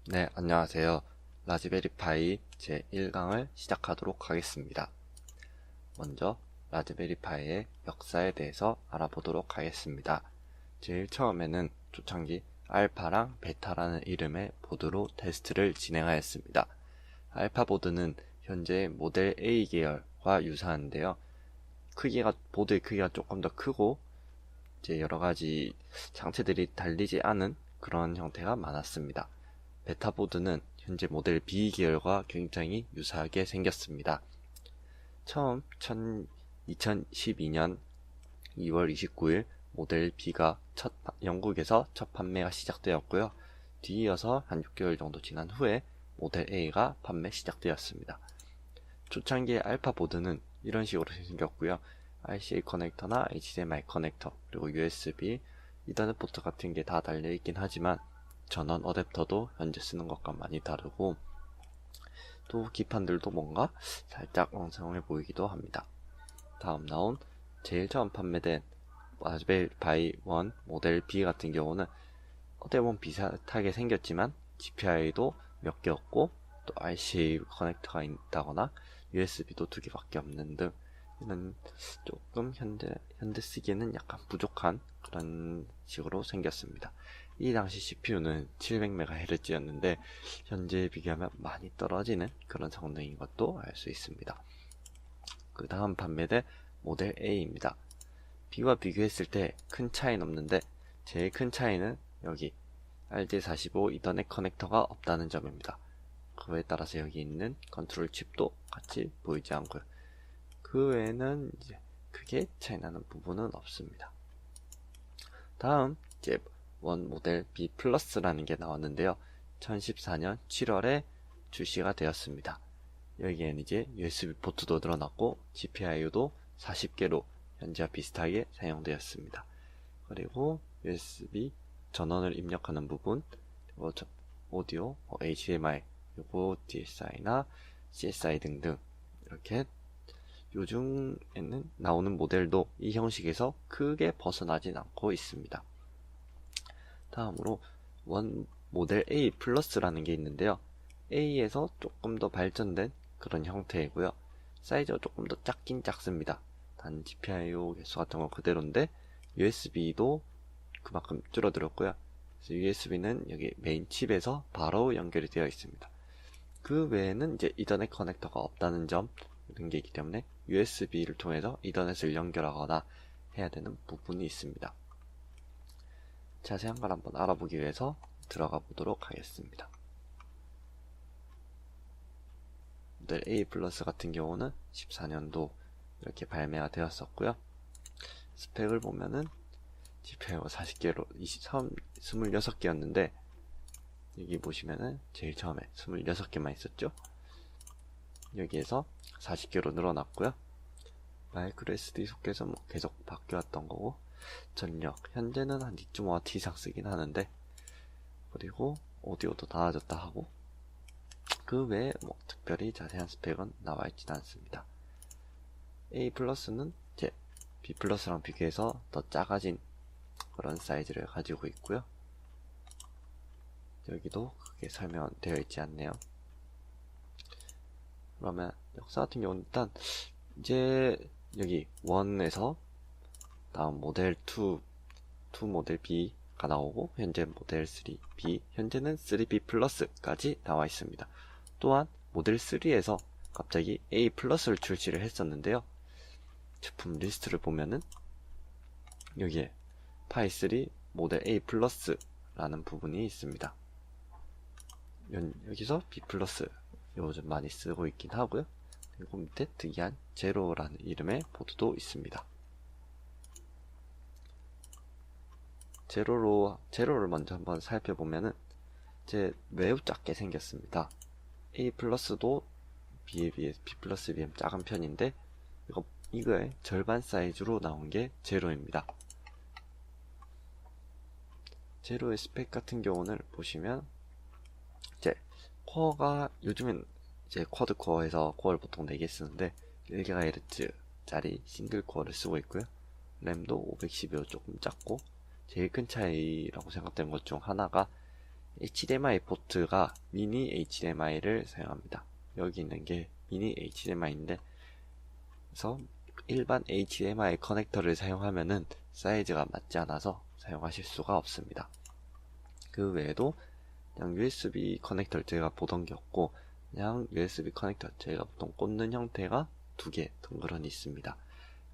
네, 안녕하세요. 라즈베리 파이 제1강을 시작하도록 하겠습니다. 먼저 라즈베리 파이의 역사에 대해서 알아보도록 하겠습니다. 제일 처음에는 초창기 알파랑 베타라는 이름의 보드로 테스트를 진행하였습니다. 알파 보드는 현재 모델 A 계열과 유사한데요. 보드의 크기가 조금 더 크고 이제 여러가지 장치들이 달리지 않은 그런 형태가 많았습니다. 베타보드는 현재 모델 B 계열과 굉장히 유사하게 생겼습니다. 처음 2012년 2월 29일 모델 B가 영국에서 첫 판매가 시작되었고요. 뒤이어서 한 6개월 정도 지난 후에 모델 A가 판매 시작되었습니다. 초창기의 알파 보드는 이런 식으로 생겼고요. RCA 커넥터나 HDMI 커넥터, 그리고 USB, 이더넷 포트 같은 게 다 달려있긴 하지만 전원 어댑터도 현재 쓰는 것과 많이 다르고, 또 기판들도 뭔가 살짝 엉성해 보이기도 합니다. 다음 나온 제일 처음 판매된 라즈베리 파이 1 모델 B 같은 경우는 어떻게 보면 비슷하게 생겼지만 GPI도 몇 개 없고, 또 RCA 커넥터가 있다거나 USB도 2개밖에 없는 등 이런 조금 현대 쓰기에는 약간 부족한 그런 식으로 생겼습니다. 이 당시 CPU는 700MHz였는데 현재에 비교하면 많이 떨어지는 그런 성능인 것도 알 수 있습니다. 그 다음 판매된 모델 A입니다. B와 비교했을 때 큰 차이는 없는데 제일 큰 차이는 여기 RJ45 이더넷 커넥터가 없다는 점입니다. 그거에 따라서 여기 있는 컨트롤 칩도 같이 보이지 않고요. 그 외에는 이제 크게 차이나는 부분은 없습니다. 다음 이제 원 모델 B 플러스라는 게 나왔는데요. 2014년 7월에 출시가 되었습니다. 여기에는 이제 USB 포트도 늘어났고 GPIO도 40개로 현재와 비슷하게 사용되었습니다. 그리고 USB 전원을 입력하는 부분, 그리고 오디오, HDMI, 그리고 DSI나 CSI 등등 이렇게 요즘에는 나오는 모델도 이 형식에서 크게 벗어나진 않고 있습니다. 다음으로 원 모델 A 플러스라는 게 있는데요. A에서 조금 더 발전된 그런 형태이고요. 사이즈가 조금 더 작긴 작습니다. 단 GPIO 개수 같은 건 그대로인데 USB도 그만큼 줄어들었고요. 그래서 USB는 여기 메인 칩에서 바로 연결이 되어 있습니다. 그 외에는 이제 이더넷 커넥터가 없다는 점, 이런 게 있기 때문에 USB를 통해서 이더넷을 연결하거나 해야 되는 부분이 있습니다. 자세한 걸 한번 알아보기 위해서 들어가 보도록 하겠습니다. 모델 A 플러스 같은 경우는 14년도 이렇게 발매가 되었었고요. 스펙을 보면은 GPI가 40개로 26개였는데 여기 보시면은 제일 처음에 26개만 있었죠. 여기에서 40개로 늘어났고요. 마이크로 SD 소켓은 뭐 계속 바뀌었던 거고, 전력 현재는 한 2.5W 이상 쓰긴 하는데, 그리고 오디오도 나아졌다 하고, 그 외에 뭐 특별히 자세한 스펙은 나와 있진 않습니다. A 플러스는 이제 B 플러스랑 비교해서 더 작아진 그런 사이즈를 가지고 있고요. 여기도 크게 설명되어 있지 않네요. 그러면 역사 같은 경우는 일단 이제 여기 1에서 다음 모델 2 모델 B가 나오고, 현재 모델 3B, 현재는 3B 플러스까지 나와 있습니다. 또한 모델 3에서 갑자기 A 플러스를 출시를 했었는데요. 제품 리스트를 보면은 여기에 파이 3 모델 A 플러스라는 부분이 있습니다. 여기서 B 플러스 요즘 많이 쓰고 있긴 하고요. 그리고 밑에 특이한 제로라는 이름의 보드도 있습니다. 제로를 먼저 한번 살펴보면은 이제 매우 작게 생겼습니다. A 플러스도 B에 비해 B 플러스에 비해 작은 편인데 이거의 절반 사이즈로 나온 게 제로입니다. 제로의 스펙 같은 경우는 보시면 이제 코어가 요즘엔 이제 쿼드 코어에서 코어를 보통 4개 쓰는데 1GHz 짜리 싱글 코어를 쓰고 있고요. 램도 512로 조금 작고, 제일 큰 차이라고 생각되는 것 중 하나가 HDMI 포트가 미니 HDMI를 사용합니다. 여기 있는 게 미니 HDMI인데, 그래서 일반 HDMI 커넥터를 사용하면은 사이즈가 맞지 않아서 사용하실 수가 없습니다. 그 외에도 그냥 USB 커넥터를 제가 보던 게 없고, 그냥 USB 커넥터 제가 보통 꽂는 형태가 두 개 덩그러니 있습니다.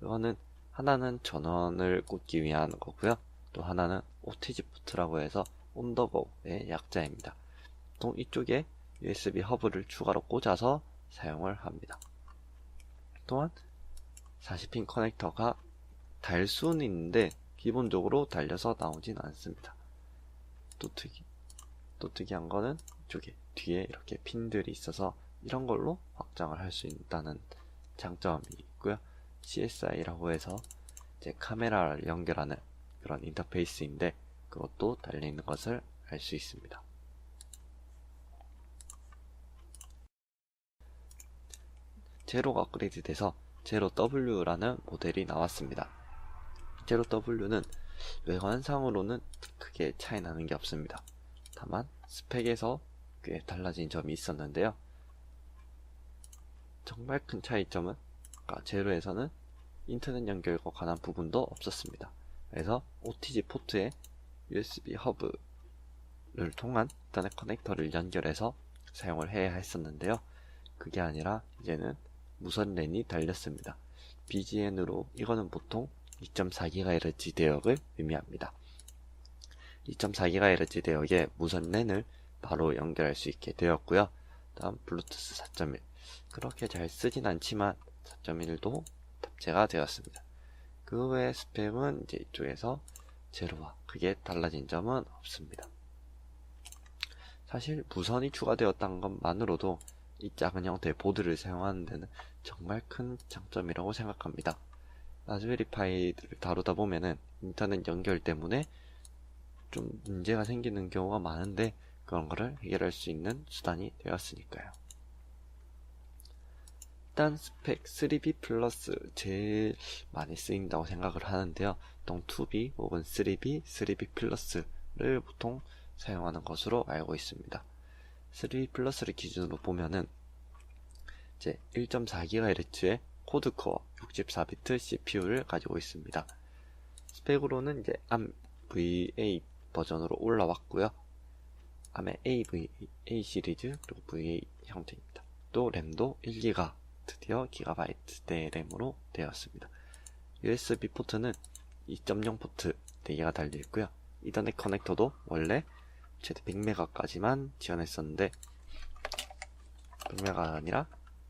이거는 하나는 전원을 꽂기 위한 거고요. 또 하나는 OTG 포트라고 해서 온더고의 약자입니다. 보통 이쪽에 USB 허브를 추가로 꽂아서 사용을 합니다. 또한 40핀 커넥터가 달 수는 있는데 기본적으로 달려서 나오진 않습니다. 또 특이한 거는 이쪽에 뒤에 이렇게 핀들이 있어서 이런 걸로 확장을 할 수 있다는 장점이 있고요. CSI라고 해서 이제 카메라를 연결하는 그런 인터페이스인데 그것도 달려있는 것을 알 수 있습니다. 제로가 업그레이드 돼서 제로 W라는 모델이 나왔습니다. 제로 W는 외관상으로는 크게 차이 나는 게 없습니다. 다만 스펙에서 꽤 달라진 점이 있었는데요. 정말 큰 차이점은 제로에서는 인터넷 연결과 관한 부분도 없었습니다. 그래서 OTG 포트에 USB 허브를 통한 인터넷 커넥터를 연결해서 사용을 해야 했었는데요. 그게 아니라 이제는 무선 랜이 달렸습니다. BGN으로 이거는 보통 2.4GHz 대역을 의미합니다. 2.4GHz 대역에 무선 랜을 바로 연결할 수 있게 되었고요. 다음 블루투스 4.1 그렇게 잘 쓰진 않지만 4.1도 탑재가 되었습니다. 그 외의 스펙은 이제 이쪽에서 제로와 크게 달라진 점은 없습니다. 사실 무선이 추가되었다는 것만으로도 이 작은 형태의 보드를 사용하는 데는 정말 큰 장점이라고 생각합니다. 라즈베리 파이를 다루다 보면은 인터넷 연결 때문에 좀 문제가 생기는 경우가 많은데 그런 거를 해결할 수 있는 수단이 되었으니까요. 일단 스펙 3B 플러스 제일 많이 쓰인다고 생각을 하는데요. 보통 2B 혹은 3B, 3B 플러스를 보통 사용하는 것으로 알고 있습니다. 3B 플러스를 기준으로 보면은 이제 1.4GHz의 코드코어 64비트 CPU를 가지고 있습니다. 스펙으로는 이제 ARM V8 버전으로 올라왔고요. ARM의 A 시리즈 그리고 V8 형태입니다. 또 램도 1기가 드디어 기가바이트대 램으로 되었습니다. USB 포트는 2.0 포트 4개가 달려있고요. 이더넷 커넥터도 원래 최대 100메가까지만 지원했었는데 100메가가 아니라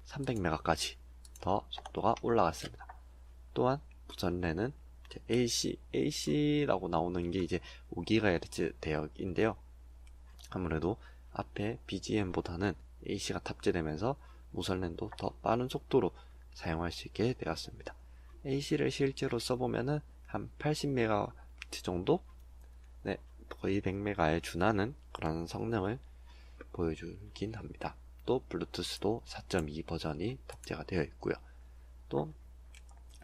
300메가까지 더 속도가 올라갔습니다. 또한 무선 랜은 AC라고 나오는 게 이제 5GHz 대역인데요. 아무래도 앞에 BGM보다는 AC가 탑재되면서 무선 랜도 더 빠른 속도로 사용할 수 있게 되었습니다. AC를 실제로 써보면은 한 80MHz 정도? 네, 거의 100MHz에 준하는 그런 성능을 보여주긴 합니다. 또 블루투스도 4.2 버전이 탑재가 되어 있고요. 또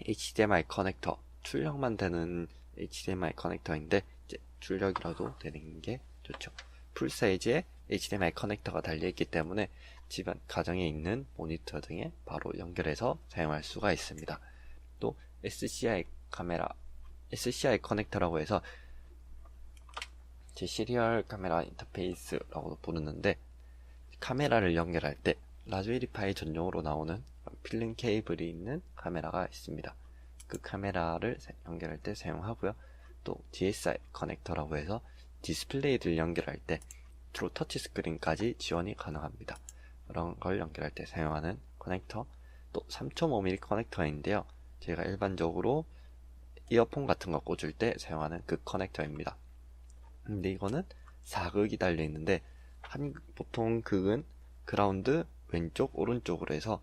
HDMI 커넥터, 출력만 되는 HDMI 커넥터인데 이제 출력이라도 되는 게 좋죠. 풀 사이즈의 HDMI 커넥터가 달려있기 때문에 집안 가정에 있는 모니터 등에 바로 연결해서 사용할 수가 있습니다. 또 SCI 커넥터라고 해서 제 시리얼 카메라 인터페이스라고도 부르는데 카메라를 연결할 때 라즈베리 파이 전용으로 나오는 필름 케이블이 있는 카메라가 있습니다. 그 카메라를 연결할 때 사용하고요. 또 DSI 커넥터라고 해서 디스플레이를 연결할 때 트루 터치 스크린까지 지원이 가능합니다. 그런 걸 연결할 때 사용하는 커넥터. 또 3.5mm 커넥터인데요. 제가 일반적으로 이어폰 같은 거 꽂을 때 사용하는 그 커넥터입니다. 근데 이거는 4극이 달려 있는데 보통 극은 그라운드 왼쪽 오른쪽으로 해서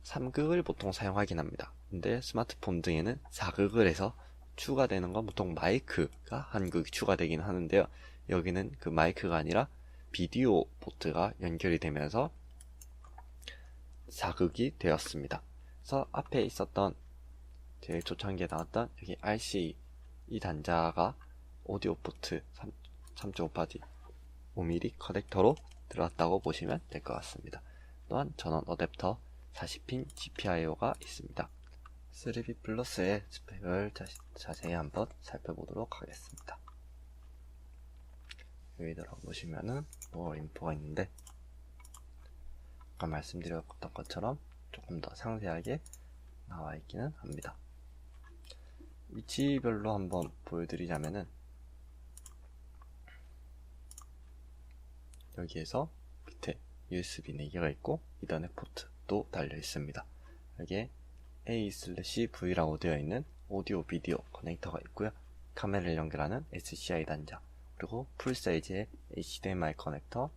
3극을 보통 사용하긴 합니다. 근데 스마트폰 등에는 4극을 해서 추가되는 건 보통 마이크가 한 극이 추가되긴 하는데요. 여기는 그 마이크가 아니라 비디오 포트가 연결이 되면서 4극이 되었습니다. 그래서 앞에 있었던 제일 초창기에 나왔던 여기 RC 이 단자가 오디오 포트 3.5파디 5mm 커넥터로 들어갔다고 보시면 될 것 같습니다. 또한 전원 어댑터 40핀 GPIO가 있습니다. 3B 플러스의 스펙을 자세히 한번 살펴보도록 하겠습니다. 여기 들어보시면은 인포가 있는데, 아까 말씀드렸던 것처럼 조금 더 상세하게 나와 있기는 합니다. 위치별로 한번 보여드리자면은, 여기에서 밑에 USB 4개가 있고 이더넷 포트도 달려 있습니다. 여기에 A/V라고 되어 있는 오디오 비디오 커넥터가 있고요. 카메라를 연결하는 SCI 단자, 그리고 풀사이즈의 HDMI 커넥터,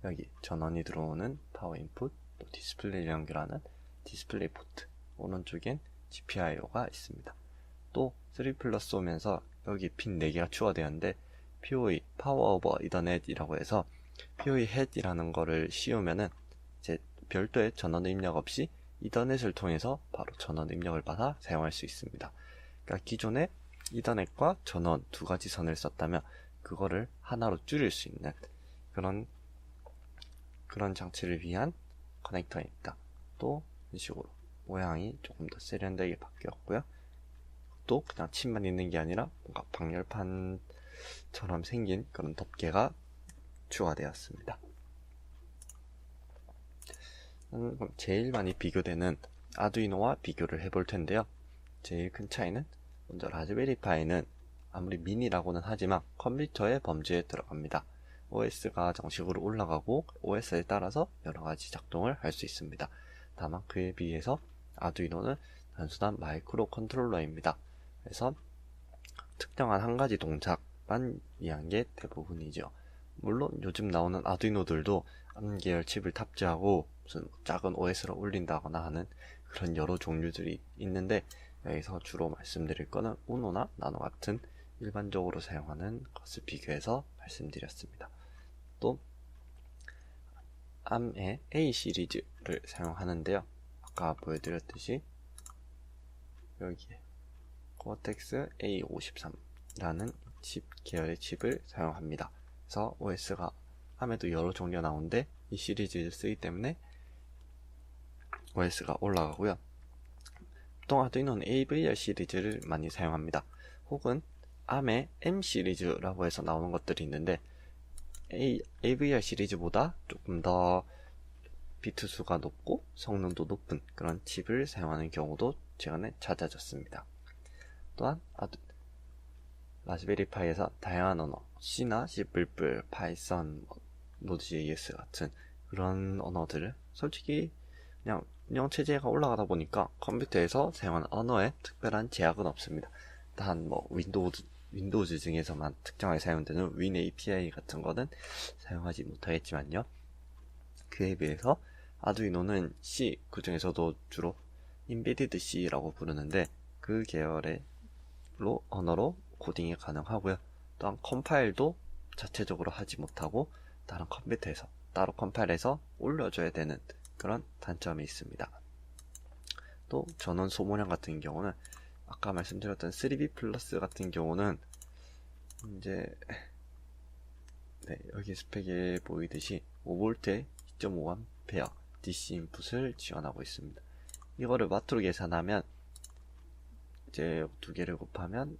여기 전원이 들어오는 파워 인풋, 또 디스플레이를 연결하는 디스플레이 포트, 오른쪽엔 GPIO가 있습니다. 또 3 플러스 오면서 여기 핀 4개가 추가되어 있는데, PoE, 파워 오버 이더넷이라고 해서 PoE 햇이라는 거를 씌우면은 이제 별도의 전원 입력 없이 이더넷을 통해서 바로 전원 입력을 받아 사용할 수 있습니다. 그러니까 기존에 이더넷과 전원 두 가지 선을 썼다면 그거를 하나로 줄일 수 있는 그런 장치를 위한 커넥터입니다. 또 이런 식으로 모양이 조금 더 세련되게 바뀌었고요. 또 그냥 칩만 있는 게 아니라 뭔가 방열판처럼 생긴 그런 덮개가 추가되었습니다. 제일 많이 비교되는 아두이노와 비교를 해볼 텐데요. 제일 큰 차이는 먼저 라즈베리파이는 아무리 미니라고는 하지만 컴퓨터의 범주에 들어갑니다. OS가 정식으로 올라가고 OS에 따라서 여러가지 작동을 할 수 있습니다. 다만 그에 비해서 아두이노는 단순한 마이크로 컨트롤러입니다. 그래서 특정한 한 가지 동작만 위한 게 대부분이죠. 물론 요즘 나오는 아두이노들도 N 계열 칩을 탑재하고 무슨 작은 OS를 올린다거나 하는 그런 여러 종류들이 있는데, 여기서 주로 말씀드릴 거는 우노나 나노 같은 일반적으로 사용하는 것을 비교해서 말씀드렸습니다. 또 ARM의 A 시리즈를 사용하는데요. 아까 보여드렸듯이 여기에 코어텍스 A53라는 칩 계열의 칩을 사용합니다. 그래서 OS가 ARM에도 여러 종류가 나오는데 이 시리즈를 쓰기 때문에 OS가 올라가고요. 보통 아두이노는 AVR 시리즈를 많이 사용합니다. 혹은 ARM의 M 시리즈라고 해서 나오는 것들이 있는데, AVR 시리즈보다 조금 더 비트 수가 높고 성능도 높은 그런 칩을 사용하는 경우도 최근에 잦아졌습니다. 또한 라즈베리파이에서 다양한 언어, C나 C++, 파이썬, 노드.js 같은 그런 언어들을 솔직히 그냥 운영체제가 올라가다 보니까 컴퓨터에서 사용하는 언어에 특별한 제약은 없습니다. 단 윈도우즈 중에서만 특정하게 사용되는 윈 API 같은 거는 사용하지 못하겠지만요. 그에 비해서 아두이노는 C, 그 중에서도 주로 Embedded C라고 부르는데 그 계열의 언어로 코딩이 가능하고요. 또한 컴파일도 자체적으로 하지 못하고 다른 컴퓨터에서 따로 컴파일해서 올려줘야 되는 그런 단점이 있습니다. 또 전원 소모량 같은 경우는 아까 말씀드렸던 3B 플러스 같은 경우는 이제 여기 스펙에 보이듯이 5V 2.5A DC 인풋을 지원하고 있습니다. 이거를 와트로 계산하면 이제 두 개를 곱하면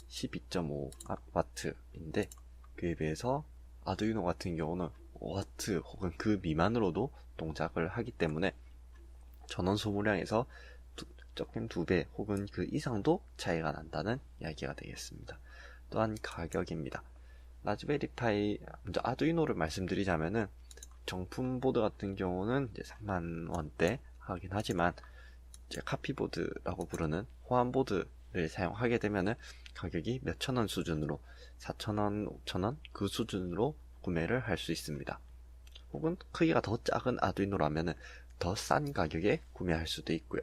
12.5W인데 그에 비해서 아두이노 같은 경우는 5W 혹은 그 미만으로도 동작을 하기 때문에 전원 소모량에서 적게는 2배 혹은 그 이상도 차이가 난다는 이야기가 되겠습니다. 또한 가격입니다. 라즈베리파이, 먼저 아두이노를 말씀드리자면은 정품 보드 같은 경우는 이제 3만원대 하긴 하지만 이제 카피보드라고 부르는 호환보드를 사용하게 되면은 가격이 몇천원 수준으로 4천원, 5천원 그 수준으로 구매를 할 수 있습니다. 혹은 크기가 더 작은 아두이노라면은 더 싼 가격에 구매할 수도 있고요.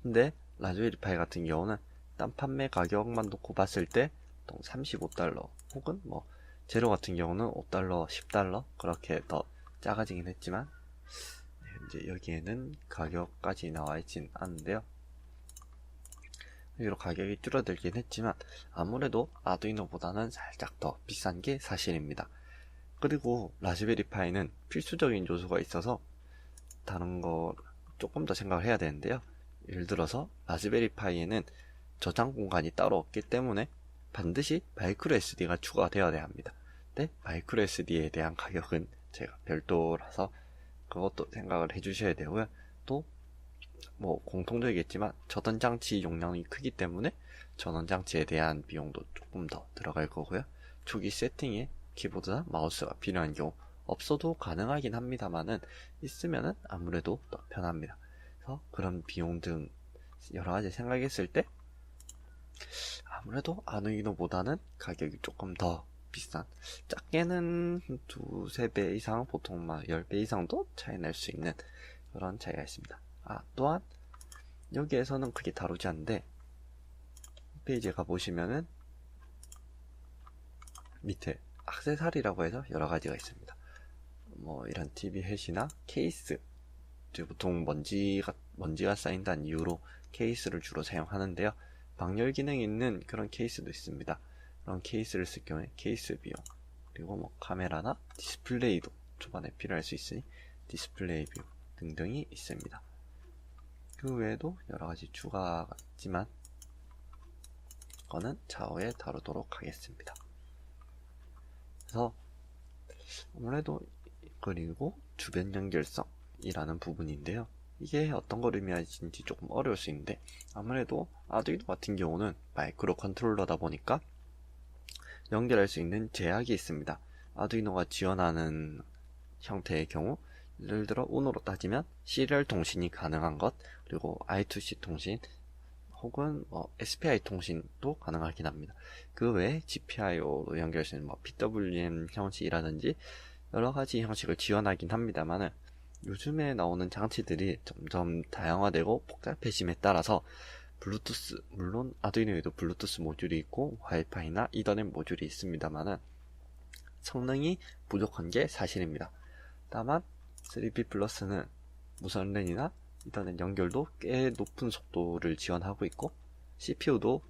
근데 라즈베리파이 같은 경우는 딴 판매 가격만 놓고 봤을 때 $35 혹은 뭐 제로 같은 경우는 $5, $10 그렇게 더 작아지긴 했지만 이제 여기에는 가격까지 나와 있진 않은데요. 비록 가격이 줄어들긴 했지만 아무래도 아두이노보다는 살짝 더 비싼 게 사실입니다. 그리고 라즈베리 파이는 필수적인 요소가 있어서 다른 거 조금 더 생각을 해야 되는데요. 예를 들어서 라즈베리 파이에는 저장 공간이 따로 없기 때문에 반드시 마이크로 SD가 추가되어야 합니다. 근데 마이크로 SD에 대한 가격은 제가 별도라서 그것도 생각을 해주셔야 되고요. 또 뭐 공통적이겠지만 전원 장치 용량이 크기 때문에 전원 장치에 대한 비용도 조금 더 들어갈 거고요. 초기 세팅에 키보드나 마우스가 필요한 경우 없어도 가능하긴 합니다만은 있으면은 아무래도 더 편합니다. 그래서 그런 비용 등 여러 가지 생각했을 때 아무래도 아두이노보다는 가격이 조금 더 비싼, 작게는 두세 배 이상, 보통 막 10배 이상도 차이 날 수 있는 그런 차이가 있습니다. 또한 여기에서는 크게 다루지 않는데 홈페이지에 가보시면은 밑에 액세서리라고 해서 여러 가지가 있습니다. 뭐 이런 TV 햇이나 케이스, 보통 먼지가 쌓인다는 이유로 케이스를 주로 사용하는데요. 방열 기능이 있는 그런 케이스도 있습니다. 그런 케이스를 쓸 경우에 케이스 비용, 그리고 뭐 카메라나 디스플레이도 초반에 필요할 수 있으니 디스플레이 비용 등등이 있습니다. 그 외에도 여러 가지 추가가 있지만 그거는 차후에 다루도록 하겠습니다. 그래서 아무래도 그리고 주변 연결성이라는 부분인데요. 이게 어떤 걸 의미하는지 조금 어려울 수 있는데 아무래도 아두이노 같은 경우는 마이크로 컨트롤러다 보니까 연결할 수 있는 제약이 있습니다. 아두이노가 지원하는 형태의 경우 예를 들어 우노로 따지면 시리얼 통신이 가능한 것, 그리고 I2C 통신 혹은 SPI 통신도 가능하긴 합니다. 그 외에 GPIO로 연결할 수 있는 PWM 형식이라든지 여러 가지 형식을 지원하긴 합니다만은 요즘에 나오는 장치들이 점점 다양화되고 복잡해짐에 따라서 블루투스, 물론 아두이노에도 블루투스 모듈이 있고 와이파이나 이더넷 모듈이 있습니다만은 성능이 부족한 게 사실입니다. 다만 3B 플러스는 무선 랜이나 이더넷 연결도 꽤 높은 속도를 지원하고 있고 CPU도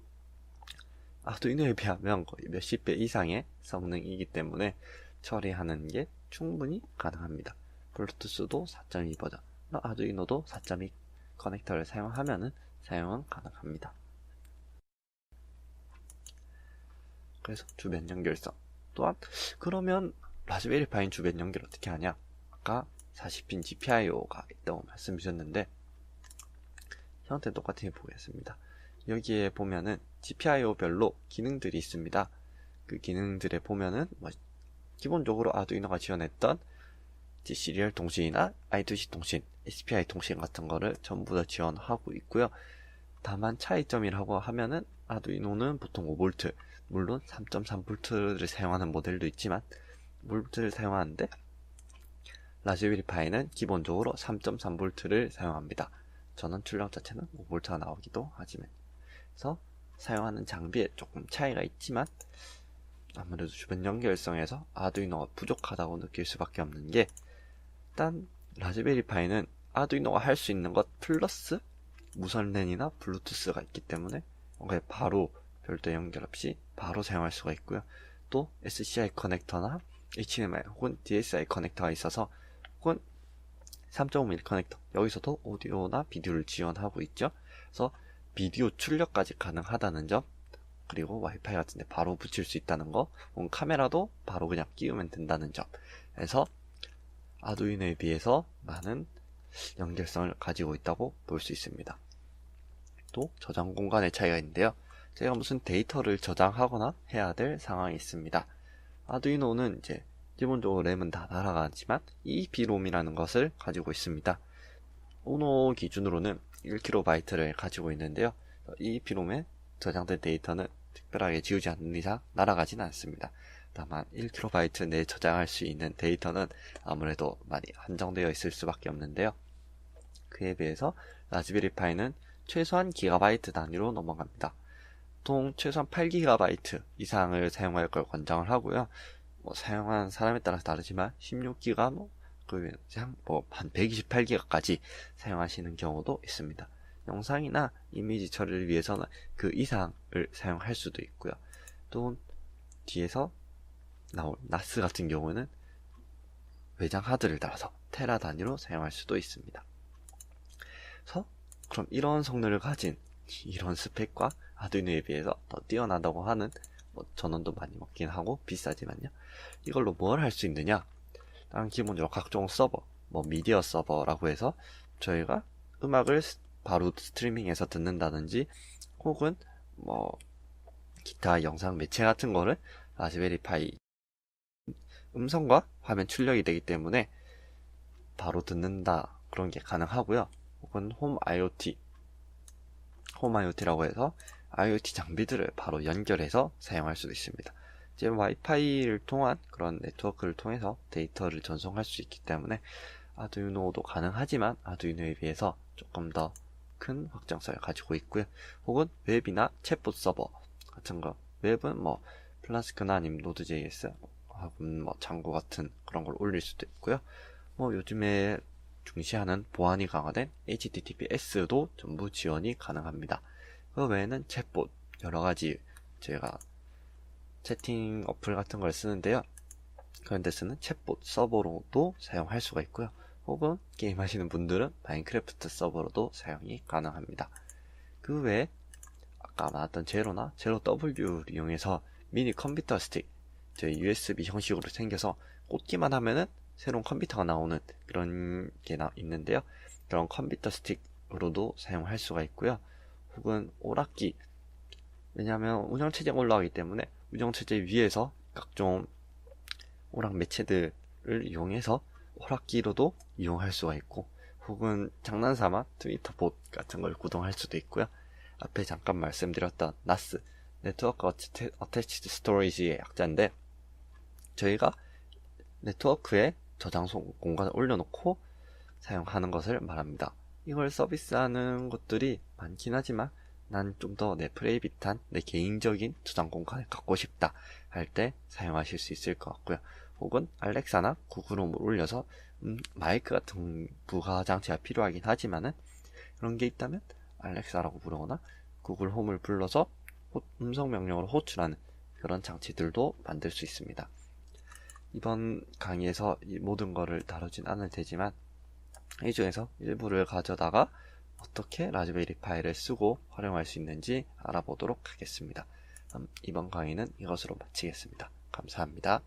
아두이노에 비하면 거의 몇십 배 이상의 성능이기 때문에 처리하는 게 충분히 가능합니다. 블루투스도 4.2 버전, 아두이노도 4.2 커넥터를 사용하면은 사용은 가능합니다. 그래서 주변 연결성 또한, 그러면 라즈베리 파이 주변 연결 어떻게 하냐? 아까 40핀 GPIO가 있다고 말씀 주셨는데 형태 똑같이 보겠습니다. 여기에 보면은 GPIO 별로 기능들이 있습니다. 그 기능들에 보면은 기본적으로 아두이노가 지원했던 시리얼 통신이나 I2C 통신, SPI 통신 같은 거를 전부 다 지원하고 있고요. 다만 차이점이라고 하면은 아두이노는 보통 5V, 물론 3.3V를 사용하는 모델도 있지만 5V를 사용하는데 라즈베리 파이는 기본적으로 3.3V를 사용합니다. 전원 출력 자체는 5V가 나오기도 하지만, 그래서 사용하는 장비에 조금 차이가 있지만 아무래도 주변 연결성에서 아두이노가 부족하다고 느낄 수밖에 없는 게, 일단 라즈베리 파이는 아두이노가 할 수 있는 것 플러스 무선 랜이나 블루투스가 있기 때문에 바로 별도 연결 없이 바로 사용할 수가 있고요. 또 SCI 커넥터나 HDMI 혹은 DSI 커넥터가 있어서, 혹은 3.5mm 커넥터, 여기서도 오디오나 비디오를 지원하고 있죠. 그래서 비디오 출력까지 가능하다는 점, 그리고 와이파이 같은데 바로 붙일 수 있다는 거, 혹은 카메라도 바로 그냥 끼우면 된다는 점, 그래서 아두이노에 비해서 많은 연결성을 가지고 있다고 볼 수 있습니다. 또 저장 공간의 차이가 있는데요. 제가 무슨 데이터를 저장하거나 해야 될 상황이 있습니다. 아두이노는 이제 기본적으로 램은 다 날아가지만 EEPROM이라는 것을 가지고 있습니다. 우노 기준으로는 1KB를 가지고 있는데요. EEPROM에 저장된 데이터는 특별하게 지우지 않는 이상 날아가진 않습니다. 다만 1KB 내에 저장할 수 있는 데이터는 아무래도 많이 한정되어 있을 수밖에 없는데요. 그에 비해서 라즈베리 파이는 최소한 기가바이트 단위로 넘어갑니다. 보통 최소한 8GB 이상을 사용할 걸 권장을 하고요. 사용한 사람에 따라서 다르지만 16GB, 한 128GB까지 사용하시는 경우도 있습니다. 영상이나 이미지 처리를 위해서는 그 이상을 사용할 수도 있고요. 또 뒤에서 나올 나스 같은 경우는 외장 하드를 달아서 테라 단위로 사용할 수도 있습니다. 그래서 그럼 이런 성능을 가진 이런 스펙과 아두이노에 비해서 더 뛰어나다고 하는 전원도 많이 먹긴 하고 비싸지만요. 이걸로 뭘 할 수 있느냐? 다른 기본적으로 각종 서버, 미디어 서버라고 해서 저희가 음악을 바로 스트리밍해서 듣는다든지 혹은 기타 영상 매체 같은 거를 라즈베리 파이 음성과 화면 출력이 되기 때문에 바로 듣는다 그런 게 가능하고요. 혹은 홈 IoT라고 해서 IoT 장비들을 바로 연결해서 사용할 수도 있습니다. 이제 와이파이를 통한 그런 네트워크를 통해서 데이터를 전송할 수 있기 때문에 아두이노도 가능하지만 아두이노에 비해서 조금 더 큰 확장성을 가지고 있고요. 혹은 웹이나 챗봇 서버 같은 거, 웹은 플라스크나 아니면 노드.js 혹은 장고 같은 그런 걸 올릴 수도 있고요. 요즘에 중시하는 보안이 강화된 HTTPS도 전부 지원이 가능합니다. 그 외에는 챗봇 여러가지 제가 채팅 어플 같은 걸 쓰는데요. 그런 데 쓰는 챗봇 서버로도 사용할 수가 있고요. 혹은 게임 하시는 분들은 마인크래프트 서버로도 사용이 가능합니다. 그 외에 아까 말했던 제로나 제로 W를 이용해서 미니 컴퓨터 스틱, 저희 USB 형식으로 생겨서 꽂기만 하면은 새로운 컴퓨터가 나오는 그런 게 있는데요. 그런 컴퓨터 스틱으로도 사용할 수가 있고요. 혹은 오락기, 왜냐하면 운영체제가 올라가기 때문에 운영체제 위에서 각종 오락 매체들을 이용해서 오락기로도 이용할 수가 있고, 혹은 장난삼아 트위터 봇 같은 걸 구동할 수도 있고요. 앞에 잠깐 말씀드렸던 NAS, 네트워크 어태치드 스토리지의 약자인데, 저희가 네트워크에 저장소 공간을 올려놓고 사용하는 것을 말합니다. 이걸 서비스하는 것들이 많긴 하지만 난 좀 더 내 프라이빗한 내 개인적인 저장 공간을 갖고 싶다 할 때 사용하실 수 있을 것 같고요. 혹은 알렉사나 구글홈을 올려서 마이크 같은 부가 장치가 필요하긴 하지만은 그런 게 있다면 알렉사라고 부르거나 구글홈을 불러서 음성 명령으로 호출하는 그런 장치들도 만들 수 있습니다. 이번 강의에서 이 모든 거를 다루진 않을 테지만 이 중에서 일부를 가져다가 어떻게 라즈베리 파이를 쓰고 활용할 수 있는지 알아보도록 하겠습니다. 이번 강의는 이것으로 마치겠습니다. 감사합니다.